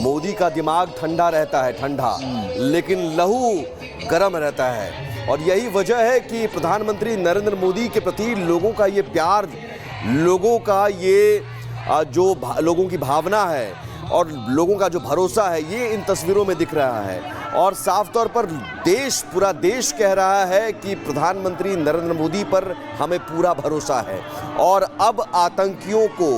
मोदी का दिमाग ठंडा रहता है, ठंडा, लेकिन लहू गर्म रहता है। और यही वजह है कि प्रधानमंत्री नरेंद्र मोदी के प्रति लोगों का ये प्यार, लोगों का ये जो लोगों की भावना है और लोगों का जो भरोसा है, ये इन तस्वीरों में दिख रहा है। और साफ तौर पर पूरा देश कह रहा है कि प्रधानमंत्री नरेंद्र मोदी पर हमें पूरा भरोसा है और अब आतंकियों को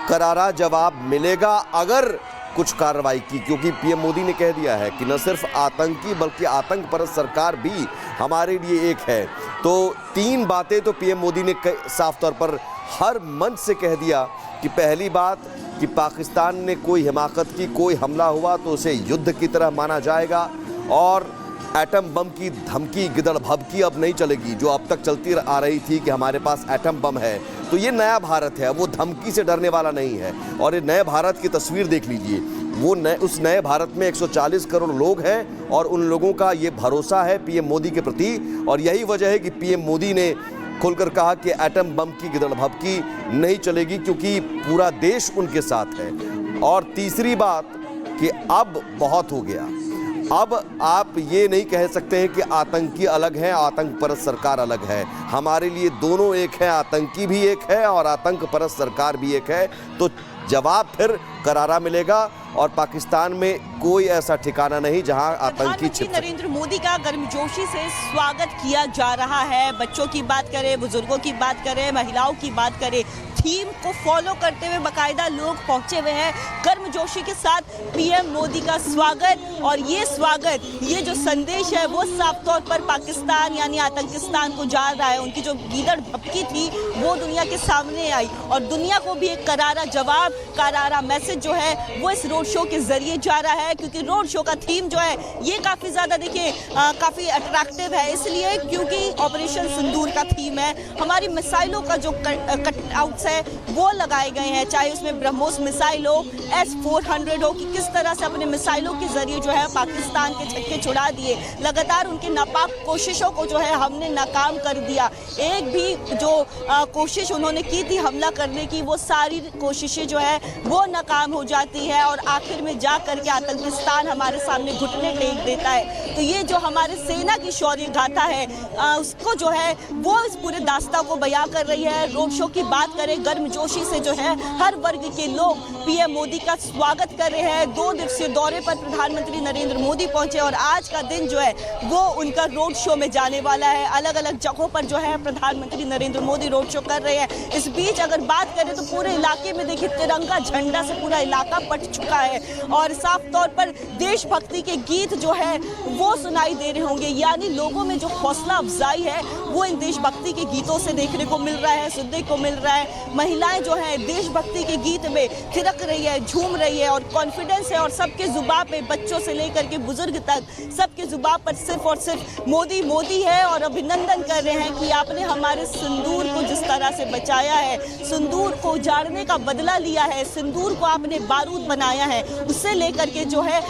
करारा जवाब मिलेगा अगर कुछ कार्रवाई की, क्योंकि पीएम मोदी ने कह दिया है कि न सिर्फ आतंकी बल्कि आतंक परस्त सरकार भी हमारे लिए एक है। तो 3 बातें तो पीएम मोदी ने साफ तौर पर हर मंच से कह दिया कि पहली बात कि पाकिस्तान ने कोई हिमाकत की, कोई हमला हुआ तो उसे युद्ध की तरह माना जाएगा और एटम बम की धमकी, गिदड़ भभकी अब नहीं चलेगी जो अब तक चलती आ रही थी कि हमारे पास एटम बम है। तो ये नया भारत है, वो धमकी से डरने वाला नहीं है। और ये नए भारत की तस्वीर देख लीजिए, उस नए भारत में 140 करोड़ लोग हैं और उन लोगों का ये भरोसा है पीएम मोदी के प्रति। और यही वजह है कि पीएम मोदी ने खुलकर कहा कि एटम बम की गिदड़ भभकी नहीं चलेगी, क्योंकि पूरा देश उनके साथ है। और तीसरी बात कि अब बहुत हो गया, अब आप ये नहीं कह सकते हैं कि आतंकी अलग है, आतंक परस्त सरकार अलग है। हमारे लिए दोनों एक है, आतंकी भी एक है और आतंक परस्त सरकार भी एक है। तो जवाब फिर करारा मिलेगा और पाकिस्तान में कोई ऐसा ठिकाना नहीं जहां आतंकी छिप सके। नरेंद्र मोदी का गर्मजोशी से स्वागत किया जा रहा है। बच्चों की बात करें, बुजुर्गों की बात करें, महिलाओं की बात करें, थीम को फॉलो करते हुए बाकायदा लोग पहुंचे हुए हैं गर्मजोशी के साथ पीएम मोदी का स्वागत। और ये स्वागत, ये जो संदेश है वो साफ तौर पर पाकिस्तान यानी आतंकिस्तान को जा रहा है। उनकी जो गीदड़ भभकी थी वो दुनिया के सामने आई और दुनिया को भी एक करारा जवाब, करारा मैसेज जो है वो इस रोड शो के जरिए जा रहा है। क्योंकि रोड शो का थीम जो है ये काफ़ी ज़्यादा देखिए काफ़ी अट्रैक्टिव है, इसलिए क्योंकि ऑपरेशन सिंदूर का थीम है। हमारी मिसाइलों का जो कटआउट्स है वो लगाए गए हैं, चाहे उसमें ब्रह्मोस मिसाइल हो, S-400 हो, कि किस तरह से अपने मिसाइलों के जरिए जो है पाकिस्तान के छक्के छुड़ा दिए। लगातार उनकी नापाक कोशिशों को जो है हमने नाकाम कर दिया। एक भी जो कोशिश उन्होंने की थी हमला करने की, वो सारी कोशिशें जो है वो नाकाम हो जाती है और आखिर में जा करके आतंकिस्तान हमारे सामने घुटने टेक देता है। तो ये जो हमारे सेना की शौर्य गाथा है उसको जो है वो इस पूरे दास्ता को बयां कर रही है। रोड शो की बात करें, गर्मजोशी से जो है हर वर्ग के लोग पीएम मोदी का स्वागत कर रहे हैं। 2 दिवसीय दौरे पर प्रधानमंत्री नरेंद्र मोदी पहुंचे और आज का दिन जो है वो उनका रोड शो में जाने वाला है। अलग अलग जगहों पर जो है प्रधानमंत्री नरेंद्र मोदी रोड शो कर रहे हैं। इस बीच अगर बात करें तो पूरे इलाके में देखिए तिरंगा झंडा से पूरा इलाका पट चुका है और साफ तौर पर देशभक्ति के गीत जो है वो सुनाई दे रहे होंगे। यानी लोगों में जो हौसला अफजाई है वो इन देशभक्ति के गीतों से देखने को मिल रहा है, सुनने को मिल रहा है। महिलाएं जो है देशभक्ति के गीत में थिरक रही है, झूम रही है और कॉन्फिडेंस है। और सबके जुबान पे, बच्चों से लेकर के बुजुर्ग तक, सबके जुबान पर सिर्फ और सिर्फ मोदी मोदी है और अभिनंदन कर रहे हैं कि आपने हमारे सिंदूर को जिस तरह से बचाया है, सिंदूर को उजाड़ने का बदला लिया है, सिंदूर को आपने बारूद बनाया है, उससे लेकर के जो है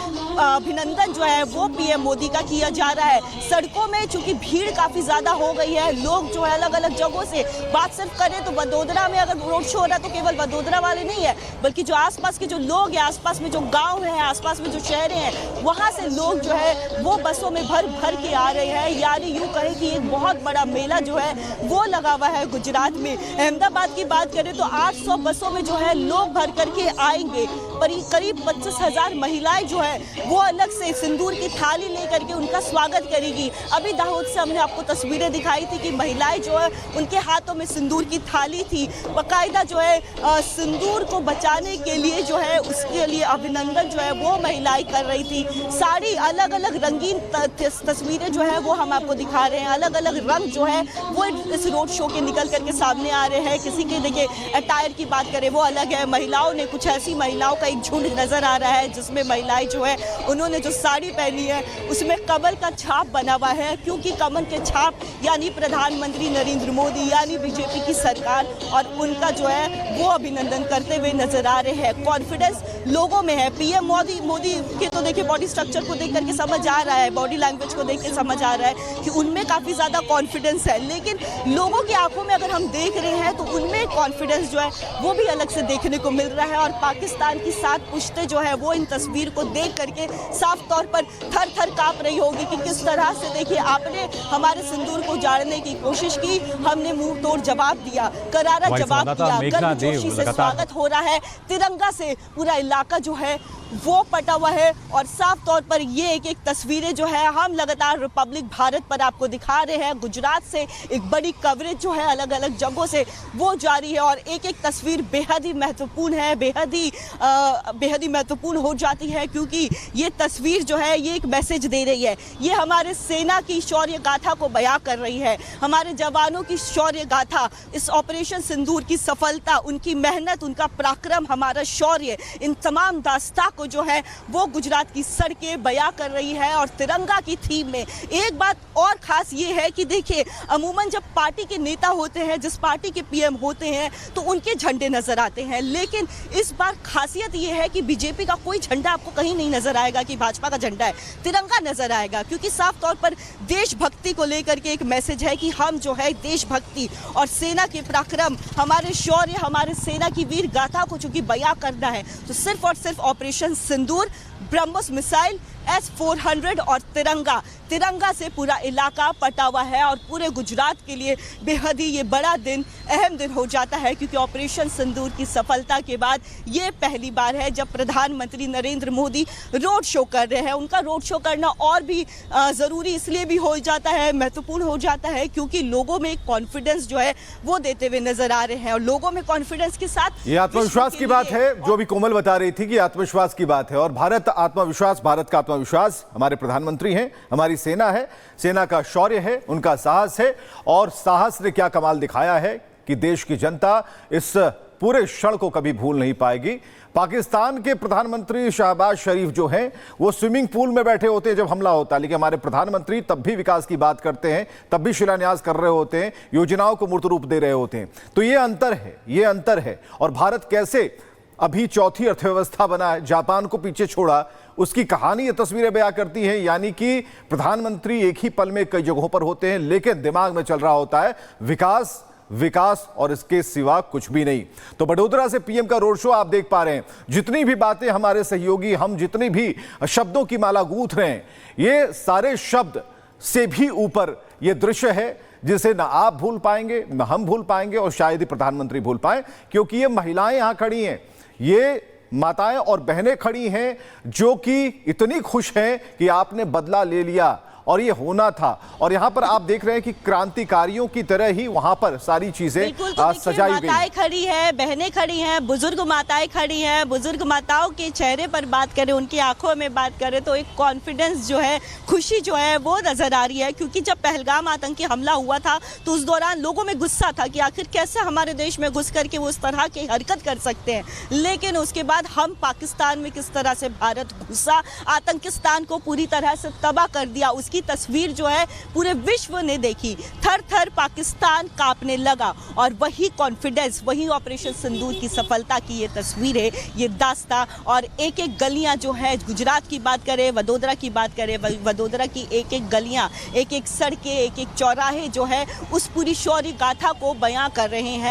अभिनंदन जो है वो पीएम मोदी का किया जा रहा है। सड़कों में चूंकि भीड़ काफ़ी ज़्यादा हो गई है, लोग जो है अलग अलग जगहों से, बात सिर्फ करें तो वडोदरा में अगर रोड शो हो रहा है तो केवल वडोदरा वाले नहीं है बल्कि जो आसपास के जो लोग हैं, आसपास में जो गांव हैं, आसपास में जो शहर हैं, वहां से लोग जो है वो बसों में भर भर के आ रहे हैं। यानी यूँ कहें कि एक बहुत बड़ा मेला जो है वो लगा हुआ है गुजरात में। अहमदाबाद की बात करें तो 800 बसों में जो है लोग भर करके आएंगे। पर करीब 25,000 महिलाएं जो है वो अलग से सिंदूर की थाली लेकर के उनका स्वागत करेगी। अभी दाहोद से हमने आपको तस्वीरें दिखाई थी कि महिलाएं जो है उनके हाथों में सिंदूर की थाली थी। बाकायदा जो है सिंदूर को बचाने के लिए जो है उसके लिए अभिनंदन जो है वो महिलाएं कर रही थी। सारी अलग अलग रंगीन तस्वीरें जो है वो हम आपको दिखा रहे हैं। अलग अलग रंग जो है वो इस रोड शो के निकल करके सामने आ रहे हैं। किसी के देखिए अटायर की बात करें वो अलग है। महिलाओं ने, कुछ ऐसी महिलाओं का एक झुंड नजर आ रहा है जिसमें महिलाएं जो है उन्होंने जो साड़ी पहनी है उसमें कमल का छाप बना हुआ है, क्योंकि कमल के छाप यानी प्रधानमंत्री नरेंद्र मोदी यानी बीजेपी की सरकार और उनका जो है वो अभिनंदन करते हुए नजर आ रहे हैं। कॉन्फिडेंस लोगों में है। पीएम मोदी के तो देखिए बॉडी स्ट्रक्चर को देख करके समझ आ रहा है, बॉडी लैंग्वेज को देख के समझ आ रहा है कि उनमें काफ़ी ज़्यादा कॉन्फिडेंस है। लेकिन लोगों की आंखों में अगर हम देख रहे हैं तो उनमें कॉन्फिडेंस जो है वो भी अलग से देखने को मिल रहा है। और पाकिस्तान की सात पुश्तें जो है वो इन तस्वीर को देख करके साफ तौर पर थर थर कांप रही होगी कि किस तरह से देखिए आपने हमारे सिंदूर को उजाड़ने की कोशिश की, हमने मुंह तोड़ जवाब दिया, करारा जवाब दिया। गर्मजोशी से स्वागत हो रहा है, तिरंगा से पूरा इलाका जो है वो पटा हुआ है और साफ तौर पर ये एक एक तस्वीरें जो है हम लगातार रिपब्लिक भारत पर आपको दिखा रहे हैं। गुजरात से एक बड़ी कवरेज जो है अलग अलग जगहों से वो जारी है और एक एक तस्वीर बेहद ही महत्वपूर्ण है, बेहद ही महत्वपूर्ण हो जाती है, क्योंकि ये तस्वीर जो है ये एक मैसेज दे रही है। ये हमारे सेना की शौर्य गाथा को बयां कर रही है, हमारे जवानों की शौर्य गाथा, इस ऑपरेशन सिंदूर की सफलता, उनकी मेहनत, उनका पराक्रम, हमारा शौर्य, इन तमाम दास्तां को जो है वो गुजरात की सड़कें बयां कर रही है। और तिरंगा की थीम में एक बात और खास ये है कि देखिए अमूमन जब पार्टी के नेता होते हैं, जिस पार्टी के पीएम होते हैं तो उनके झंडे नजर आते हैं, लेकिन इस बार खासियत ये है कि बीजेपी का कोई झंडा आपको कहीं नहीं नजर आएगा कि भाजपा का झंडा है, तिरंगा नजर आएगा, क्योंकि साफ तौर पर देशभक्ति को लेकर के एक मैसेज है कि हम जो है देशभक्ति और सेना के पराक्रम, हमारे शौर्य, हमारे सेना की वीर गाथा को चूंकि बयां करना है तो सिर्फ और सिर्फ ऑपरेशन सिंदूर, ब्रह्मोस मिसाइल, S-400 और तिरंगा से पूरा इलाका पटा हुआ है। और पूरे गुजरात के लिए बेहद ही ये बड़ा दिन, अहम दिन हो जाता है, क्योंकि ऑपरेशन सिंदूर की सफलता के बाद ये पहली बार है जब प्रधानमंत्री नरेंद्र मोदी रोड शो कर रहे हैं। उनका रोड शो करना और भी ज़रूरी इसलिए भी हो जाता है, महत्वपूर्ण हो जाता है, क्योंकि लोगों में कॉन्फिडेंस जो है वो देते हुए नजर आ रहे हैं और लोगों में कॉन्फिडेंस के साथ ये आत्मविश्वास की बात है जो भी कोमल बता रही थी कि आत्मविश्वास की बात है। और भारत आत्मविश्वास, भारत का आत्मविश्वास हमारे प्रधानमंत्री हैं, हमारी सेना है, सेना का शौर्य है, उनका साहस है। और साहस ने क्या कमाल दिखाया है कि देश की जनता इस पूरे क्षण को कभी भूल नहीं पाएगी। पाकिस्तान के प्रधानमंत्री शहबाज शरीफ जो हैं वो स्विमिंग पूल में बैठे होते हैं जब हमला होता है, लेकिन हमारे प्रधानमंत्री तब भी विकास की बात करते हैं, तब भी शिलान्यास कर रहे होते हैं, योजनाओं को मूर्त रूप दे रहे होते हैं। तो ये अंतर है। और भारत कैसे अभी चौथी अर्थव्यवस्था बना है, जापान को पीछे छोड़ा, उसकी कहानी ये तस्वीरें बयां करती हैं। यानी कि प्रधानमंत्री एक ही पल में कई जगहों पर होते हैं, लेकिन दिमाग में चल रहा होता है विकास और इसके सिवा कुछ भी नहीं। तो बड़ोदरा से पीएम का रोड शो आप देख पा रहे हैं। जितनी भी बातें हमारे सहयोगी, हम जितनी भी शब्दों की माला गूंथ रहे हैं, ये सारे शब्द से भी ऊपर ये दृश्य है जिसे ना आप भूल पाएंगे, ना हम भूल पाएंगे और शायद ही प्रधानमंत्री भूल पाए, क्योंकि ये महिलाएं यहां खड़ी हैं, ये माताएं और बहनें खड़ी हैं जो कि इतनी खुश हैं कि आपने बदला ले लिया और ये होना था। और यहाँ पर आप देख रहे हैं कि क्रांतिकारियों की तरह ही वहां पर सारी चीजें सजाई गई। माताएं खड़ी है, बहनें खड़ी हैं, बुजुर्ग माताएं खड़ी हैं। बुजुर्ग माताओं के चेहरे पर बात करें, उनकी आंखों में बात करें तो एक कॉन्फिडेंस जो है, खुशी जो है वो नजर आ रही है। क्योंकि जब पहलगाम आतंकी हमला हुआ था तो उस दौरान लोगों में गुस्सा था कि आखिर कैसे हमारे देश में घुस करके वो उस तरह की हरकत कर सकते हैं, लेकिन उसके बाद हम पाकिस्तान में किस तरह से भारत घुसा, आतंकिस्तान को पूरी तरह से तबाह कर दिया, उसकी तस्वीर जो है पूरे विश्व ने देखी। थर थर पाकिस्तान कांपने लगा और वही कॉन्फिडेंस, वही ऑपरेशन सिंदूर की सफलता की ये तस्वीर है, ये दास्तां। और एक एक गलियां जो है, गुजरात की बात करें, वडोदरा की बात करें, वडोदरा की एक एक गलियां, एक एक सड़कें, एक एक चौराहे जो है उस पूरी शौर्य गाथा को बयां कर रहे हैं।